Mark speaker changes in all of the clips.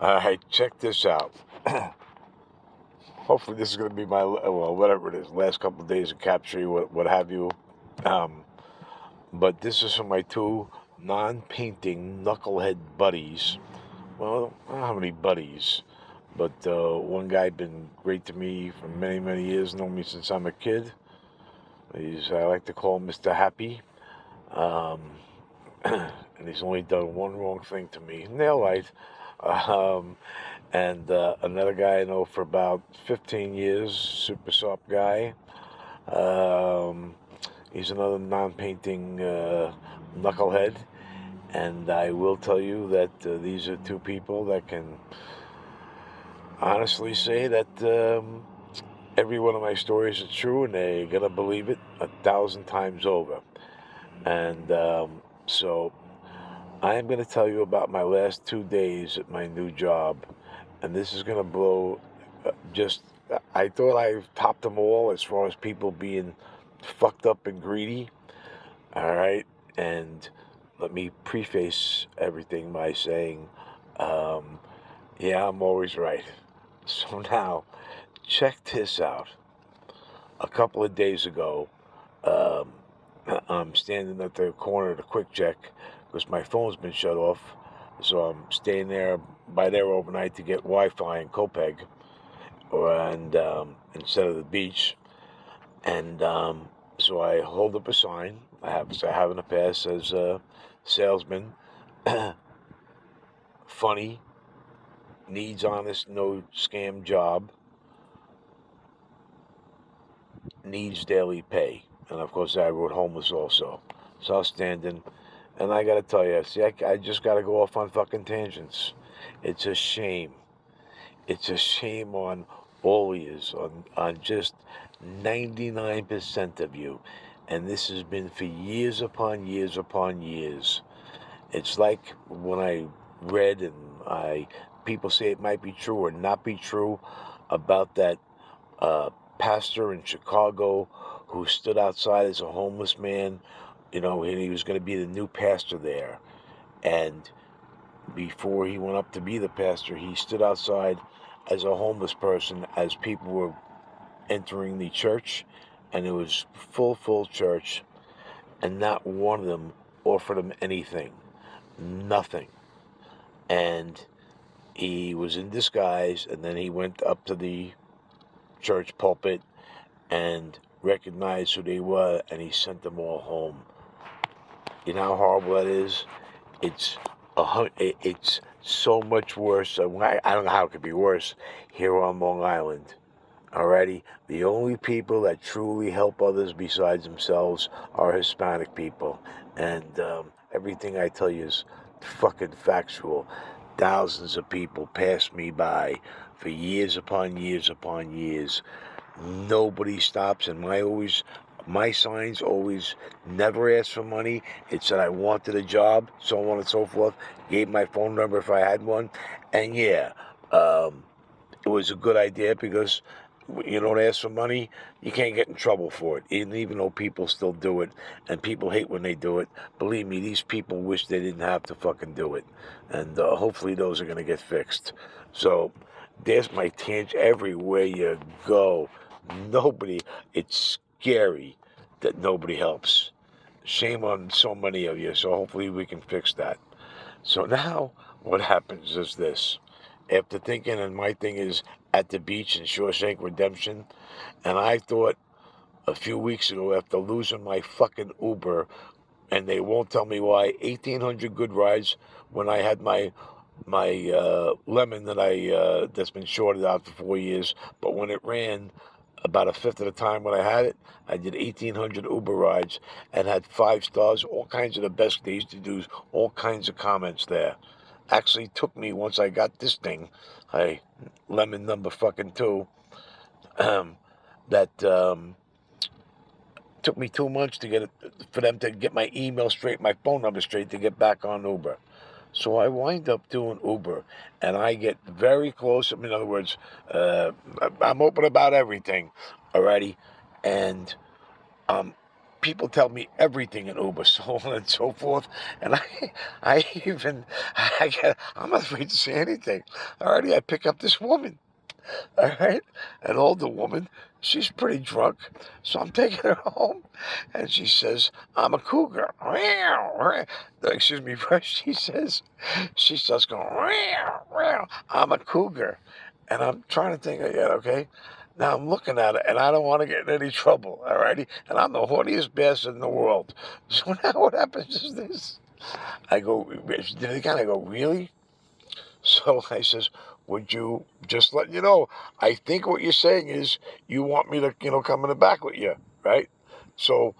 Speaker 1: All right, check this out. Hopefully, this is going to be my, well, whatever it is, last couple of days of capture, what have you. Um, but this is for my two non-painting knucklehead buddies. Well, I don't have any buddies, but one guy been great to me for many, many years, known me since I'm a kid. I like to call him Mr. Happy. Um, and he's only done one wrong thing to me. Nail light. Um, and another guy I know for about 15 years, super soft guy. Um, he's another non-painting knucklehead. And I will tell you that these are two people that can honestly say that every one of my stories is true, and they're going to believe it 1,000 times over. And so I am going to tell you about my last 2 days at my new job. And this is going to blow I thought I topped them all as far as people being fucked up and greedy. All right. And let me preface everything by saying, yeah, I'm always right. So now, check this out. A couple of days ago, um, I'm standing at the corner of the Quick Check because my phone's been shut off. So I'm staying there by there overnight to get Wi-Fi in Copeg, and instead of the beach. And so I hold up a sign. I have in the past says salesman, funny, needs honest, no scam job, needs daily pay. And of course, I wrote homeless also. So I was standing, and I got to tell you, see, I just got to go off on fucking tangents. It's a shame. It's a shame on all yous, on just 99% of you. And this has been for years upon years upon years. It's like when I read people say it might be true or not be true about that pastor in Chicago who stood outside as a homeless man, and he was going to be the new pastor there. And before he went up to be the pastor, he stood outside as a homeless person as people were entering the church, and it was full church, and not one of them offered him anything, nothing. And he was in disguise, and then he went up to the church pulpit and recognized who they were, and he sent them all home. You know how horrible that is? It's so much worse. I don't know how it could be worse here on Long Island. Alrighty, the only people that truly help others besides themselves are Hispanic people, and everything I tell you is fucking factual. Thousands of people pass me by for years upon years upon years. Nobody stops, and my signs always never asked for money. It said I wanted a job, so on and so forth. Gave my phone number if I had one, and yeah, it was a good idea because you don't ask for money, you can't get in trouble for it. Even though people still do it, and people hate when they do it. Believe me, these people wish they didn't have to fucking do it, and hopefully those are gonna get fixed. So there's my tangent. Everywhere you go, nobody. It's scary that nobody helps. Shame on so many of you. So hopefully we can fix that. So now what happens is this. After thinking, and my thing is at the beach in Shawshank Redemption, and I thought a few weeks ago after losing my fucking Uber, and they won't tell me why, 1,800 good rides when I had my lemon that's been shorted out for 4 years, but when it ran about a fifth of the time when I had it, I did 1,800 Uber rides and had 5 stars, all kinds of the best. They used to do all kinds of comments there. Actually took me, once I got this thing, lemon number fucking 2, that took me 2 months to get it, for them to get my email straight, my phone number straight to get back on Uber. So I wind up doing Uber, and I get very close. In other words, I'm open about everything already, and people tell me everything in Uber, so on and so forth. And I'm not afraid to say anything. Already, I pick up this woman. All right, an older woman. She's pretty drunk, so I'm taking her home, and she says, "I'm a cougar." Excuse me. First, she starts going, "I'm a cougar," and I'm trying to think, yeah, okay. Now I'm looking at it, and I don't want to get in any trouble, all righty? And I'm the horniest bastard in the world. So now what happens is this. I go, again, I go, really? So I says, would you just let you know? I think what you're saying is you want me to, come in the back with you, right? So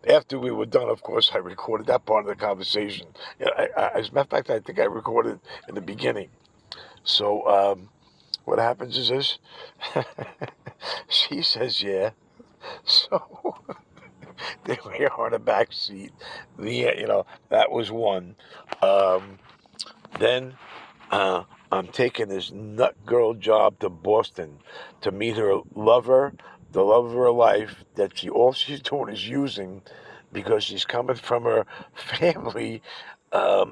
Speaker 1: after we were done, of course, I recorded that part of the conversation. Yeah, as a matter of fact, I think I recorded in the beginning. So what happens is this. She says, yeah. So they were on the back seat. That was one. Then I'm taking this nut girl job to Boston to meet her lover, the love of her life, that all she's doing is using because she's coming from her family.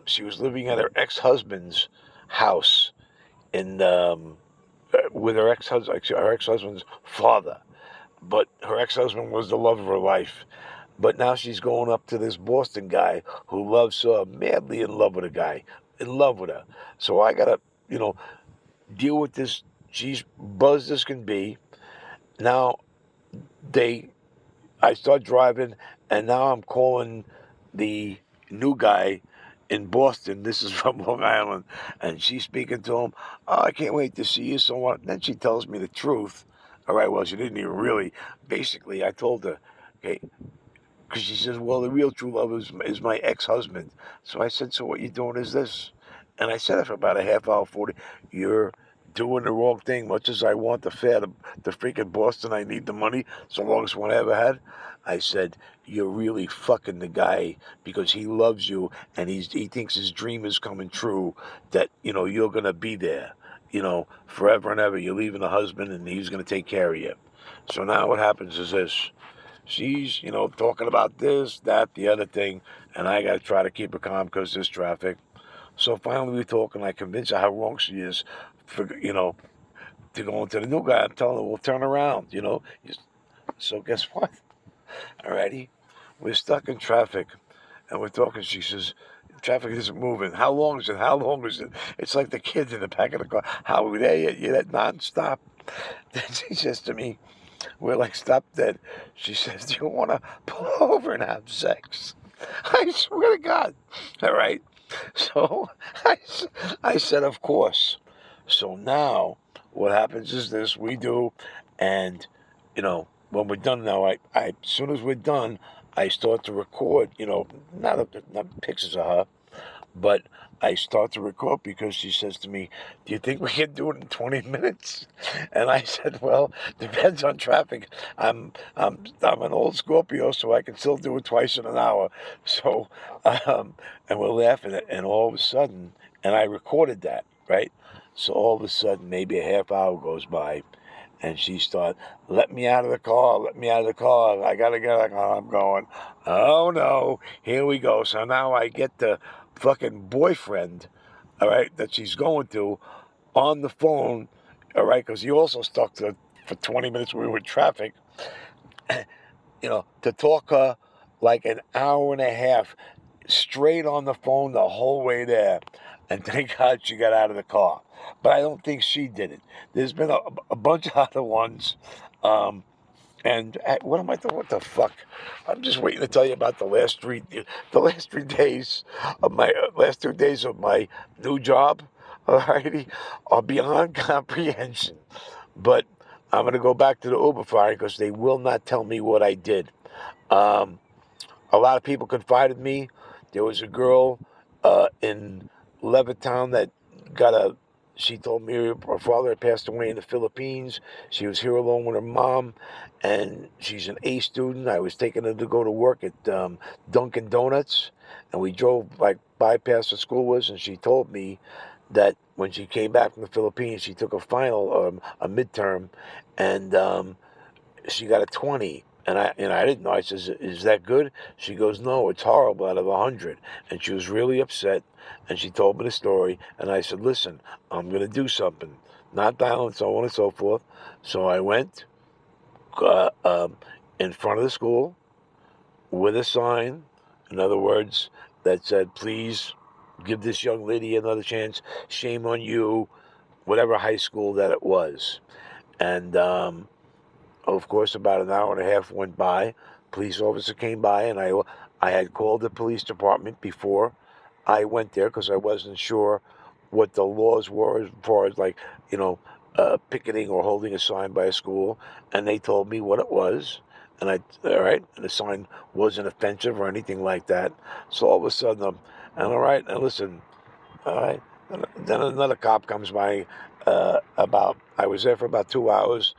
Speaker 1: She was living at her ex-husband's house with her ex-husband's father. But her ex-husband was the love of her life. But now she's going up to this Boston guy who loves her, madly in love with a guy, in love with her. So I gotta, deal with this. She's buzzed as can be. Now I start driving, and now I'm calling the new guy in Boston. This is from Long Island, and she's speaking to him. Oh, I can't wait to see you. So on. Then she tells me the truth. All right, well, she didn't even really. Basically, I told her, okay, because she says, well, the real true love is my ex-husband. So I said, so what you're doing is this. And I said it for about a half hour, 40. You're doing the wrong thing. Much as I want the fare to freaking Boston, I need the money, so long as one I ever had. I said, you're really fucking the guy because he loves you and he thinks his dream is coming true, that, you're going to be there, forever and ever. You're leaving a husband and he's going to take care of you. So now what happens is this. She's, talking about this, that, the other thing, and I got to try to keep her calm because there's traffic. So finally we talk, and I convince her how wrong she is, to go into the new guy. I'm telling her, we'll turn around, So guess what? Alrighty, we're stuck in traffic, and we're talking. She says, traffic isn't moving. How long is it? How long is it? It's like the kids in the back of the car. How are we there yet? You're that nonstop. Then she says to me, we're like stop dead. She says, do you want to pull over and have sex? I swear to God. All right. So I said, of course. So now what happens is this, we do, and, when we're done now, as soon as we're done, I start to record, not pictures of her, but I start to record because she says to me, do you think we can do it in 20 minutes? And I said, well, depends on traffic. I'm an old Scorpio, so I can still do it twice in an hour. So, and we're laughing, and all of a sudden, and I recorded that, right? So all of a sudden, maybe a half hour goes by, and she started, let me out of the car, let me out of the car. I got to get out of the car. I'm going, oh no, here we go. So now I get the fucking boyfriend, all right, that she's going to on the phone, all right, because he also stuck for 20 minutes we were in traffic, to talk her like an hour and a half straight on the phone the whole way there. And thank God she got out of the car. But I don't think she did it. There's been a bunch of other ones. And what am I doing? What the fuck? I'm just waiting to tell you about the last 3 days of my last 2 days of my new job. Alrighty, are beyond comprehension. But I'm gonna go back to the Uber fire because they will not tell me what I did. Um, a lot of people confided me. There was a girl in Levittown that got a. She told me her father had passed away in the Philippines. She was here alone with her mom, and she's an A student. I was taking her to go to work at Dunkin' Donuts, and we drove like bypass the school was, and she told me that when she came back from the Philippines, she took a final, a midterm, and she got a 20. And I didn't know. I says, "Is that good?" She goes, "No, it's horrible out of 100." And she was really upset. And she told me the story. And I said, "Listen, I'm going to do something, not violent, so on and so forth." So I went uh, um, in front of the school with a sign, in other words, that said, "Please give this young lady another chance. Shame on you," whatever high school that it was. And of course, about an hour and a half went by. Police officer came by, and I had called the police department before I went there because I wasn't sure what the laws were as far as like picketing or holding a sign by a school, and they told me what it was. And all right, and the sign wasn't offensive or anything like that. So all of a sudden, and all right, and listen, all right. And then another cop comes by. I was there for about 2 hours.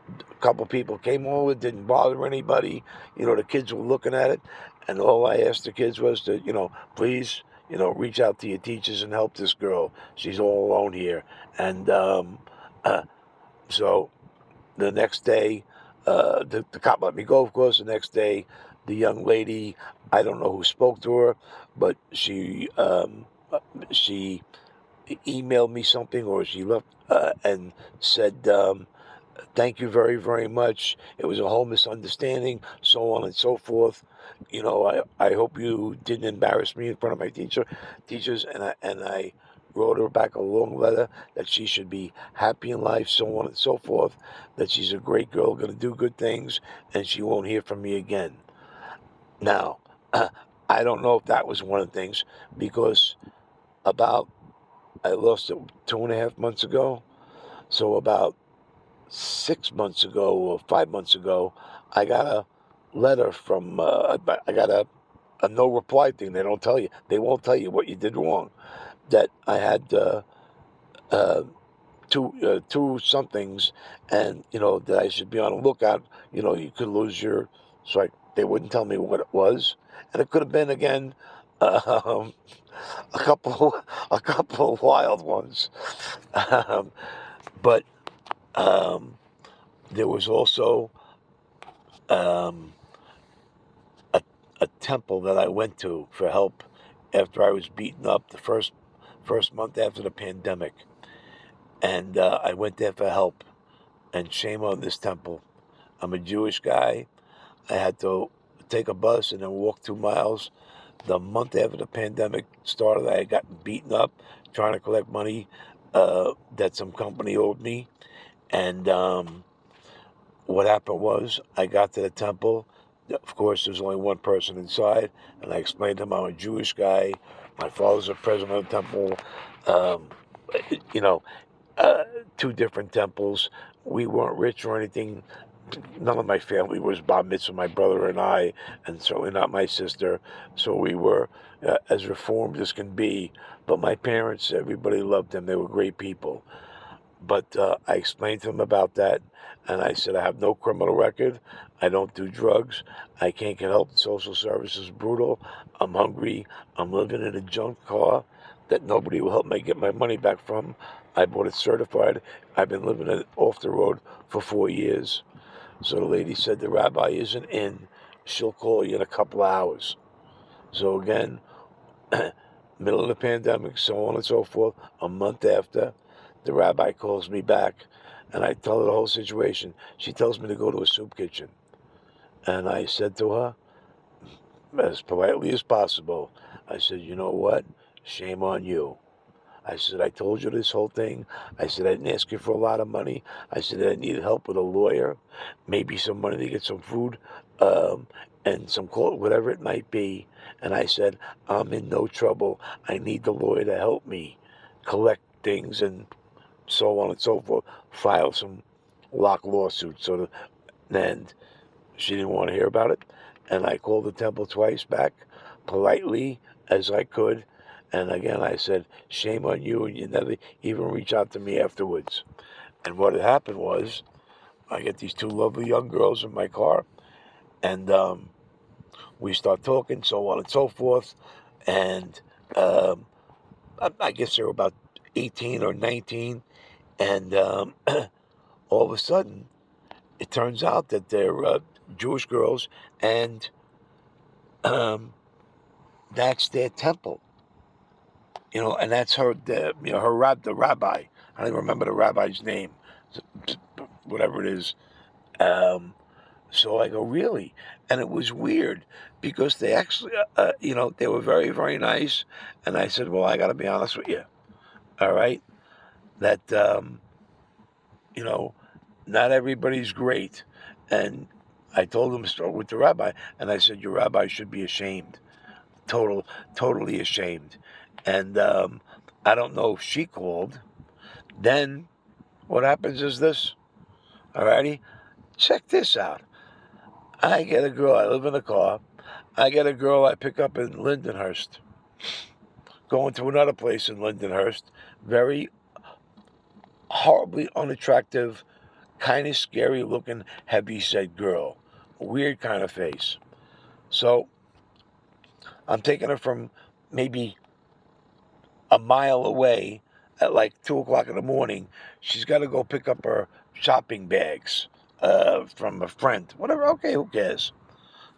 Speaker 1: A couple people came over, didn't bother anybody. The kids were looking at it, and all I asked the kids was to, please, reach out to your teachers and help this girl. She's all alone here. And uh, so the next day, the cop let me go, of course. The next day, the young lady, I don't know who spoke to her, but she emailed me something, or she left and said, "Thank you very, very much. It was a whole misunderstanding," so on and so forth. I hope you didn't embarrass me in front of my teachers, and I wrote her back a long letter that she should be happy in life, so on and so forth, that she's a great girl, going to do good things, and she won't hear from me again. Now, I don't know if that was one of the things, because about I lost it 2.5 months ago, so about 6 months ago or 5 months ago, I got a letter from, I got a no reply thing. They won't tell you what you did wrong. That I had uh, two somethings, and that I should be on the lookout. You could lose your. They wouldn't tell me what it was, and it could have been again um, a couple a couple of wild ones, but um, there was also um, a, a temple that I went to for help after I was beaten up the first month after the pandemic, and I went there for help. And shame on this temple. I'm a Jewish guy. I had to take a bus and then walk 2 miles. The month after the pandemic started, I had gotten beaten up trying to collect money that some company owed me, and what happened was I got to the temple. Of course, there's only one person inside, and I explained to him I'm a Jewish guy. My father's a president of the temple. Um, you know, uh, two different temples. We weren't rich or anything. None of my family was bar mitzvah, my brother and I, and certainly not my sister. So we were as reformed as can be. But my parents, everybody loved them. They were great people. But I explained to him about that, and I said, I have no criminal record. I don't do drugs. I can't get help. Social service is brutal. I'm hungry. I'm living in a junk car that nobody will help me get my money back from. I bought it certified. I've been living it off the road for 4 years. So the lady said, the rabbi isn't in. She'll call you in a couple of hours. So again, middle of the pandemic, so on and so forth, a month after, the rabbi calls me back, and I tell her the whole situation. She tells me to go to a soup kitchen. And I said to her, as politely as possible, I said, you know what? Shame on you. I said, I told you this whole thing. I said, I didn't ask you for a lot of money. I said, I needed help with a lawyer, maybe some money to get some food, um, and some clothes, whatever it might be. And I said, I'm in no trouble. I need the lawyer to help me collect things and so on and so forth, file some lock lawsuits. And she didn't want to hear about it. And I called the temple twice back, politely as I could. And again, I said, shame on you, and you never even reach out to me afterwards. And what had happened was, I get these two lovely young girls in my car, and we start talking, so on and so forth. And um, I guess they were about 18 or 19. And all of a sudden, it turns out that they're Jewish girls, and that's their temple. And that's the rabbi. I don't even remember the rabbi's name, whatever it is. So I go, really? And it was weird because they actually, they were very, very nice. And I said, well, I got to be honest with you. All right. That, not everybody's great. And I told them to start with the rabbi. And I said, your rabbi should be ashamed. Totally ashamed. And I don't know if she called. Then what happens is this. Alrighty? Check this out. I get a girl. I live in a car. I get a girl I pick up in Lindenhurst. Going to another place in Lindenhurst. Very horribly unattractive, kind of scary looking, heavy-set girl. Weird kind of face. So I'm taking her from maybe a mile away at like 2 o'clock in the morning. She's got to go pick up her shopping bags from a friend. Whatever, okay, who cares?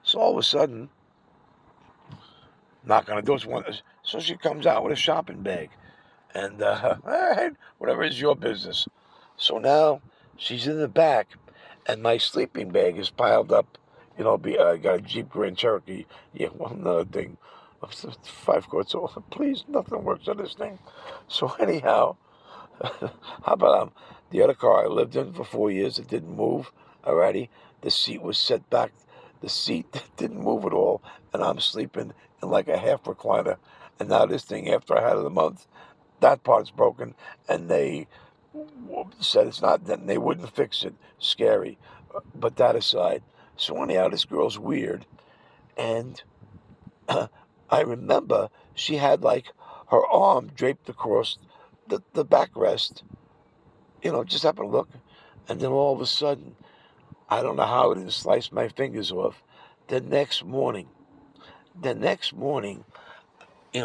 Speaker 1: So all of a sudden, knock on the door. So she comes out with a shopping bag. And, all right, whatever is your business. So now she's in the back, and my sleeping bag is piled up. I got a Jeep Grand Cherokee. Yeah, one other thing. 5 quarts. So please, nothing works on this thing. So anyhow, how about the other car I lived in for 4 years? It didn't move already. The seat was set back. The seat didn't move at all, and I'm sleeping in like a half recliner. And now this thing, after I had it a month, that part's broken, and they said it's not. Then they wouldn't fix it. Scary, but that aside. So anyhow, this girl's weird, and I remember she had like her arm draped across the backrest. Just happened to look, and then all of a sudden, I don't know how it didn't slice my fingers off. The next morning, I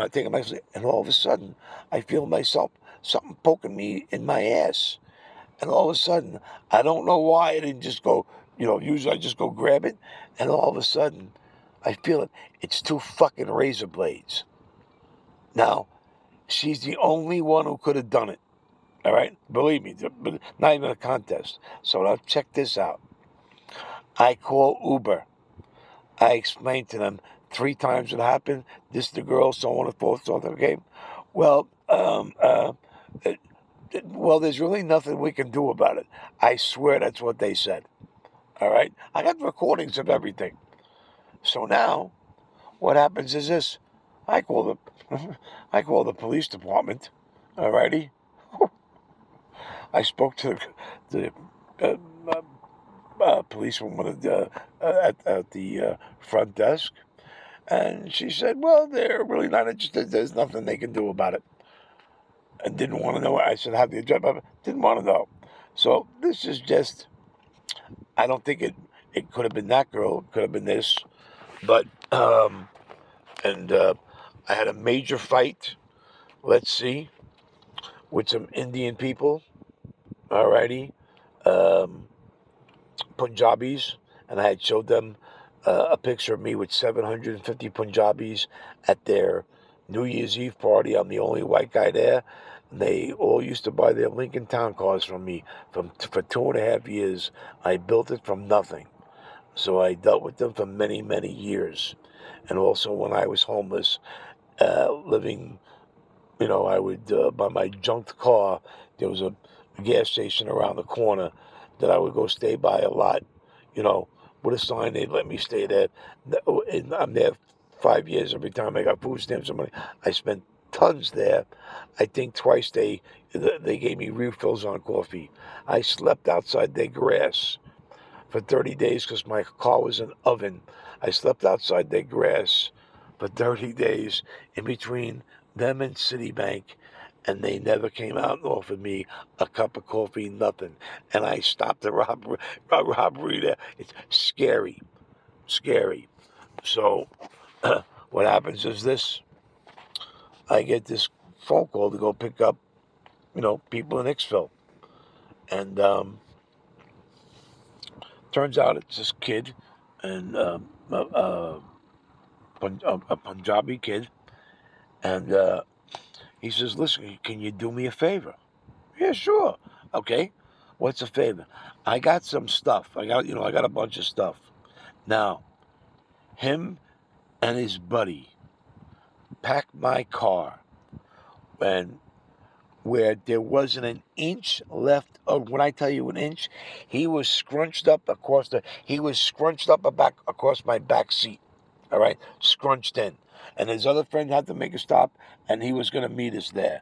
Speaker 1: take a sleep, and all of a sudden, I feel myself something poking me in my ass, and all of a sudden, I don't know why I didn't just go. Usually I just go grab it, and all of a sudden, I feel it. It's 2 fucking razor blades. Now, she's the only one who could have done it. All right? Believe me, but not even a contest. So now check this out. I call Uber. I explain to them 3 times what happened. This the girl, so on and forth, so on. Okay. Well, there's really nothing we can do about it. I swear that's what they said. All right? I got recordings of everything. So now, what happens is this. I call the police department. All righty? I spoke to the policewoman at the front desk, and she said, well, they're really not interested. There's nothing they can do about it. And didn't want to know. I said, have the address? Didn't want to know. So this is just, I don't think it could have been that girl. It could have been this. But, I had a major fight, let's see, with some Indian people, alrighty, Punjabis, and I had showed them a picture of me with 750 Punjabis at their New Year's Eve party. I'm the only white guy there. They all used to buy their Lincoln Town cars from me for 2.5 years. I built it from nothing. So I dealt with them for many, many years. And also when I was homeless, living, I would, by my junked car, there was a gas station around the corner that I would go stay by a lot, with a sign. They'd let me stay there. And I'm there 5 years. Every time I got food stamps and money, I spent tons there. I think twice they gave me refills on coffee. I slept outside their grass for 30 days because my car was an oven. I slept outside their grass for 30 days in between them and Citibank, and they never came out and offered me a cup of coffee, nothing. And I stopped the robbery there. It's scary. So what happens is this. I get this phone call to go pick up, people in Hicksville. And turns out it's this kid and a Punjabi kid, and he says, "Listen, can you do me a favor?" Yeah, sure. Okay, what's a favor? I got some stuff. I got a bunch of stuff. Now, him and his buddy packed my car, and where there wasn't an inch left of, when I tell you an inch, he was scrunched up across my back seat. All right, scrunched in. And his other friend had to make a stop, and he was going to meet us there.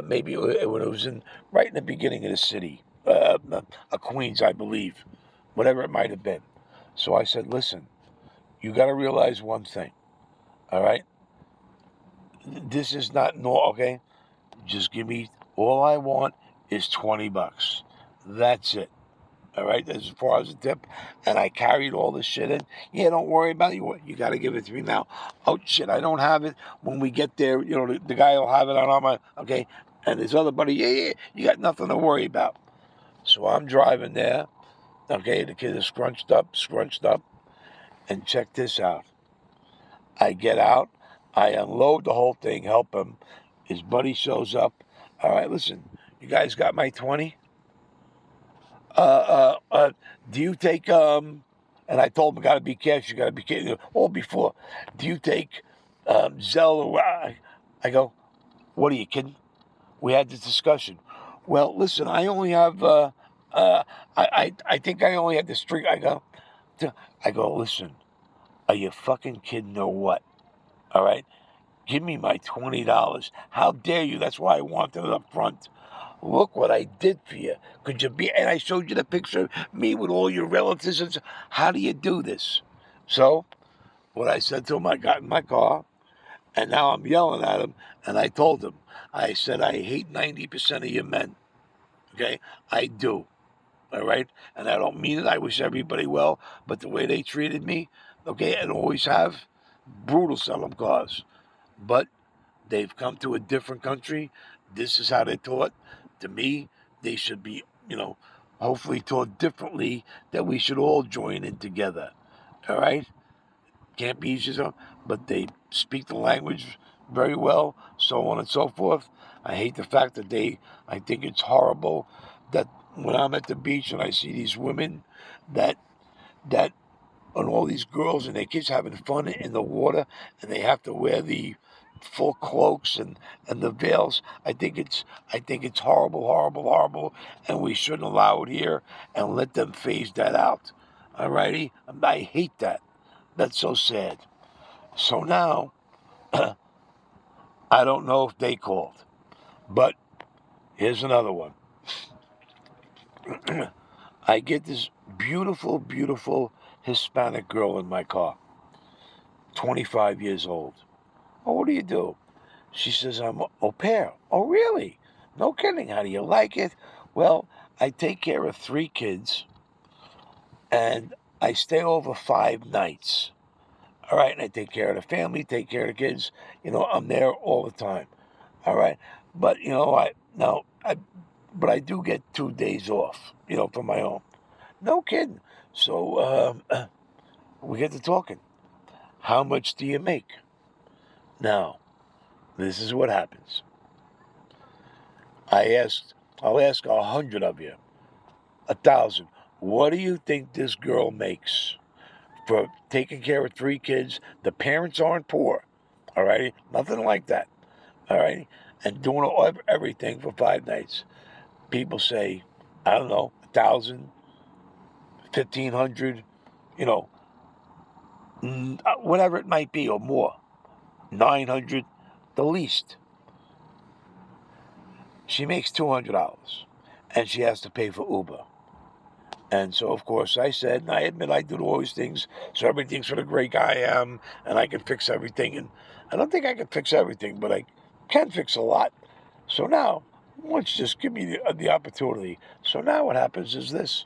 Speaker 1: Maybe when it was right in the beginning of the city, Queens, I believe, whatever it might have been. So I said, listen, you got to realize one thing. All right, this is not normal. Okay, just give me, all I want is $20. That's it. All right, as far as the tip. And I carried all this shit in. Yeah, don't worry about it. You got to give it to me now. Oh, shit, I don't have it. When we get there, the guy will have it on my, okay? And his other buddy, yeah, you got nothing to worry about. So I'm driving there. Okay, the kid is scrunched up. And check this out. I get out. I unload the whole thing, help him. His buddy shows up. All right, listen, you guys got my 20? Do you take, and I told him, got to be cash, you got to be kidding. All before, do you take Zelle? Or I go, what are you kidding? We had this discussion. Well, listen, I only have, I think I only have this streak. I go, listen, are you fucking kidding or what? All right? Give me my $20. How dare you? That's why I wanted it up front. Look what I did for you. Could you be? And I showed you the picture of me with all your relatives. And how do you do this? So, what I said to him, I got in my car, and now I'm yelling at him. And I told him, I said, I hate 90% of you men. Okay? I do. All right? And I don't mean it. I wish everybody well. But the way they treated me, okay, and always have, brutal selling cars. But they've come to a different country. This is how they're taught. To me, they should be, hopefully taught differently, that we should all join in together. All right? Can't be easy, but they speak the language very well, so on and so forth. I hate the fact that I think it's horrible that when I'm at the beach and I see these women that, that, and all these girls and their kids having fun in the water, and they have to wear the full cloaks and the veils. I think it's horrible, horrible, horrible, and we shouldn't allow it here and let them phase that out. Alrighty? I hate that. That's so sad. So now, I don't know if they called, but here's another one. I get this beautiful, beautiful Hispanic girl in my car, 25 years old. Oh, what do you do? She says, I'm au pair. Oh, really? No kidding. How do you like it? Well, I take care of 3 kids, and I stay over 5 nights. All right, and I take care of the family, take care of the kids. I'm there all the time. All right, but but I do get 2 days off. For my own. No kidding. So we get to talking. How much do you make? Now, this is what happens. I'll ask 100 of you, 1,000. What do you think this girl makes for taking care of 3 kids? The parents aren't poor, all righty? Nothing like that, all righty? And doing everything for 5 nights. People say, I don't know, 1,000, 1,500, you know, whatever it might be, or more. 900, the least. She makes $200, and she has to pay for Uber. And so, of course, I said, and I admit I do all these things, so everything's for the great guy I am, and I can fix everything. And I don't think I can fix everything, but I can fix a lot. So now, once just give me the opportunity. So now what happens is this.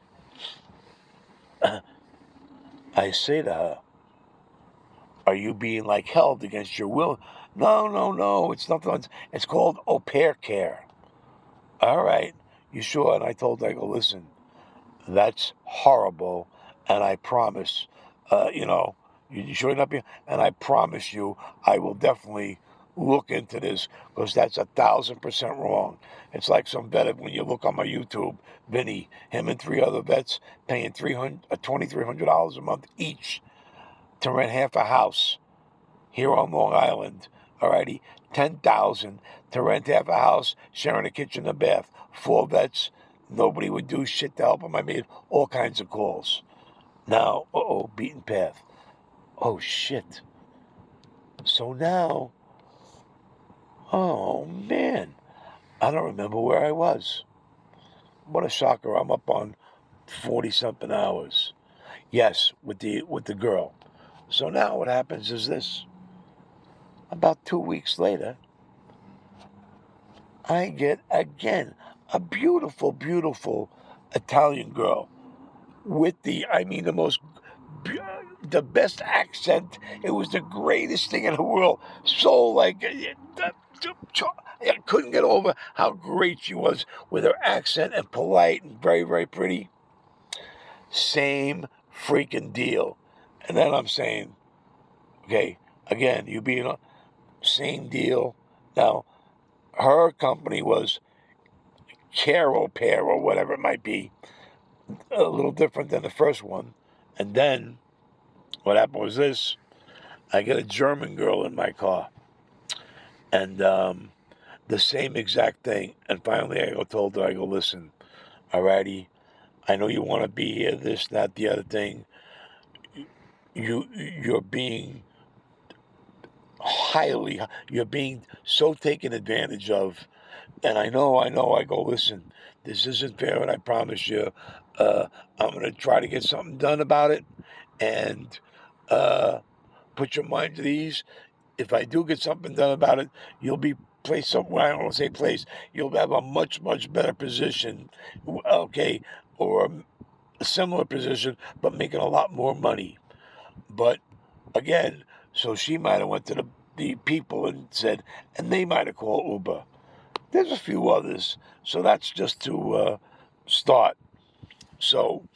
Speaker 1: I say to her, are you being held against your will? No, no, no, it's nothing. It's called au pair care. All right, you sure? And I told her, I go, listen, that's horrible, and I promise You sure not be? And I promise you, I will definitely look into this because that's 1,000% wrong. It's like some vet when you look on my YouTube, Vinny, him and 3 other vets paying $2,300 a month each to rent half a house here on Long Island. Alrighty, 10,000 to rent half a house, sharing a kitchen and bath. 4 vets, nobody would do shit to help them. I made all kinds of calls. Now, beaten path. Oh shit. So now, oh man, I don't remember where I was. What a shocker! I'm up on 40-something hours. Yes, with the girl. So now what happens is this. About 2 weeks later, I get again a beautiful, beautiful Italian girl with the best accent. It was the greatest thing in the world. So like, I couldn't get over how great she was with her accent and polite and very, very pretty. Same freaking deal. And then I'm saying, okay, again, you being on same deal. Now, her company was Carol Pair or whatever it might be, a little different than the first one. And then what happened was this. I get a German girl in my car. And the same exact thing. And finally I told her, listen, alrighty, I know you want to be here, this, that, the other thing. You're being you're being so taken advantage of. And I know, I go, listen, this isn't fair, and I promise you, I'm going to try to get something done about it, and put your mind at ease. If I do get something done about it, you'll be placed somewhere, I don't want to say place, you'll have a much, much better position, okay, or a similar position, but making a lot more money. But again, so she might have went to the people and said, and they might have called Uber. There's a few others, so that's just to start. So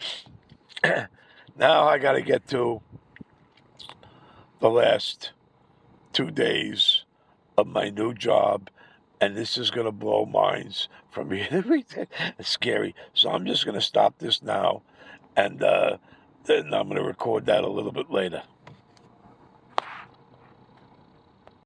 Speaker 1: now I got to get to the last 2 days of my new job, and this is going to blow minds from me. It's scary. So I'm just going to stop this now, and then I'm going to record that a little bit later.